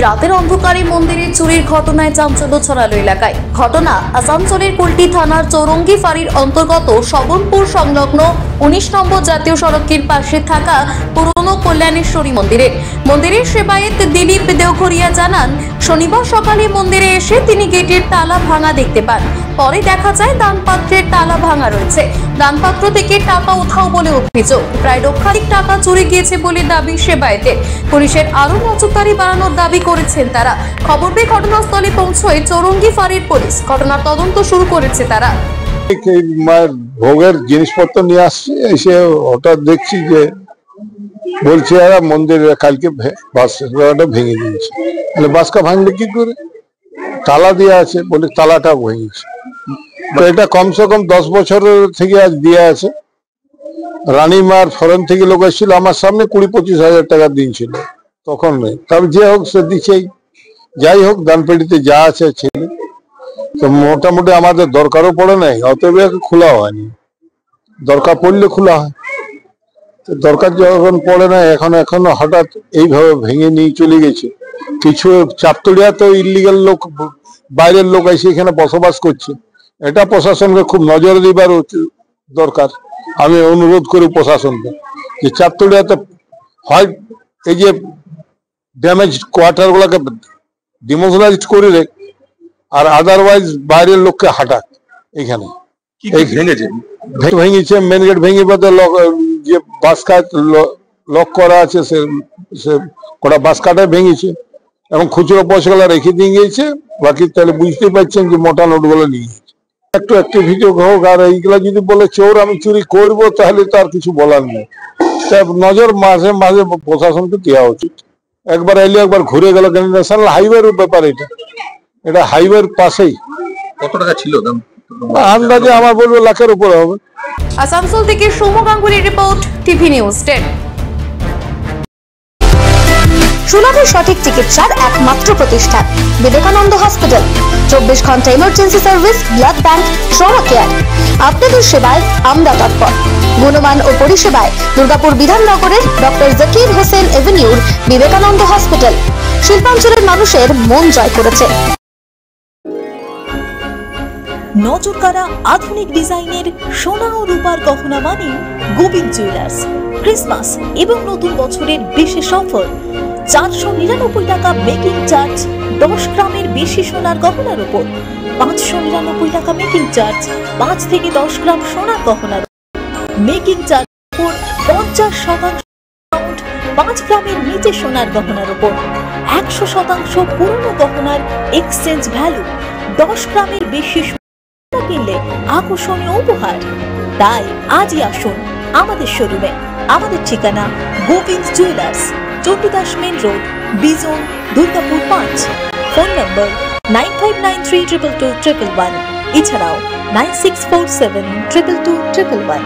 রাতের অন্ধকারে মন্দিরে চুরির ঘটনায় চাঞ্চল্য ছড়ালো এলাকায়। ঘটনা আসানসোলের কুলটি থানার চৌরঙ্গি ফাঁড়ির অন্তর্গত শবনপুর সংলগ্ন 19 নম্বর জাতীয় সড়কের পাশে থাকা পুরনো কল্যাণেশ্বরী মন্দিরের সেবায়েত দিলীপ দেওঘরিয়া জানান, শনিবার সকালে মন্দিরে এসে তিনি গেটের তালা ভাঙা দেখতে পান। পরে দেখা যায় দানপাত্রের তালা ভাঙা রয়েছে। দানপাত্র থেকে টাকা উধাও বলে অভিযোগ। প্রায় লক্ষাধিক টাকা চুরি গিয়েছে বলে দাবি সেবায়েতের। পুলিশের আরো নজরদারি বাড়ানোর দাবি করেছেন তারা। খবর পেয়ে ঘটনাস্থলে পৌঁছয় চৌরঙ্গি ফাঁড়ির পুলিশ। ঘটনার তদন্ত শুরু করেছে তারা। মায়ের ভোগের জিনিসপত্র নিয়ে আসছে, এসে হঠাৎ দেখছি যে বলছে মন্দিরে কালকে বাসটা ভেঙে দিয়েছে। বাসটা ভাঙলে কি করে? তালা দিয়ে আছে, বলে তালাটা ভেঙেছে। তো এটা কমসে কম 10 বছরের থেকে আজ দিয়ে আছে। রানীমার ফরেন থেকে লোক এসেছিল, আমার সামনে 20-25 হাজার টাকা দিয়েছিল, তখন নেই। তবে যে হোক সে দিচ্ছেই। যাই হোক, দানপেটিতে যা আছে ছেলে, তো মোটামুটি আমাদের দরকারও পড়ে নাই, অতএব খোলা হয়নি। দরকার পড়লে খোলা হয়, তো দরকার যখন পড়ে না, এখন হঠাৎ এইভাবে ভেঙে নিয়ে চলে গেছে। কিছু চাপতড়িয়া তো ইলিগাল লোক, বাইরের লোক এসে এখানে বসবাস করছে। এটা প্রশাসনকে খুব নজর দিবার দরকার। আমি অনুরোধ করি প্রশাসনকে যে চাপতড়িয়াতে হয় এই যে ড্যামেজ কোয়ার্টার গুলাকে ডিমোশনাইজ করে রেখ, আর আদারওয়াইজ বাইরের লোককে হাঁটাক। এখানে ভেঙেছে, মেন গেট ভেঙে বাদে যে বাসকাট লক করা আছে, সে কটা বাসকাটে ভেঙেছে এবং খুচরো পয়সাগুলো রেখে দিয়ে গিয়েছে। বাকি তাহলে বুঝতেই পারছেন যে মোটা নোটগুলো নিয়ে গেছে। একটু অ্যাক্টিভিটি হোক, আর এইগুলা যদি বলে চোর আমি চুরি করবো, তাহলে তো আর কিছু বলার নেই। নজর মাঝে মাঝে প্রশাসনকে দেওয়া উচিত। একবার এলে একবার ঘুরে গেল, ন্যাশনাল হাইওয়ের ব্যাপার। এটা হাইওয়ের পাশেই। কত টাকা ছিল দাম? আন্দাজে আমার বলবো লাখের উপরে হবে। আসানসোল থেকে সৌম্য গাঙ্গুলির রিপোর্ট, টিভি নিউজ 10। সুলভে সঠিক চিকিৎসার একমাত্র প্রতিষ্ঠান বিবেকানন্দ হসপিটাল। 24 ঘন্টা emergency service, blood bank, trauma care. আপনাদের সেবায় আমরা তৎপর। গুণমান ও পরিষেবায় দুর্গাপুর বিধাননগরের ডক্টর জাকির হোসেন এভিনিউর বিবেকানন্দ হসপিটাল শিল্পাঞ্চলের মানুষের মন জয় করেছে। নজরকাড়া আধুনিক ডিজাইনের সোনা ও রূপার গহনা মানে গোবিন্দ জুয়েলার্স। ক্রিসমাস এবং নতুন বছরের বিশেষ অফার, 499 টাকা মেকিং চার্জ। 10 গ্রামের বেশি সোনার গহনার উপর 599 টাকা মেকিং চার্জ। 5 থেকে 10 গ্রাম সোনার গহনার মেকিং চার্জ উপর 50% 5 গ্রামের নিচে সোনার গহনার উপর 100% পুরনো গহনার এক্সচেঞ্জ ভ্যালু। 10 গ্রামের বেশি কিনলে আকর্ষণীয় উপহার। তাই আজই আসুন আমাদের শোরুমে। আমাদের ঠিকানা Gobinda jewellers, Chandidas main road, Bijan, Durgapur 5। Phone number 9593222111। এছাড়াও 9647222111।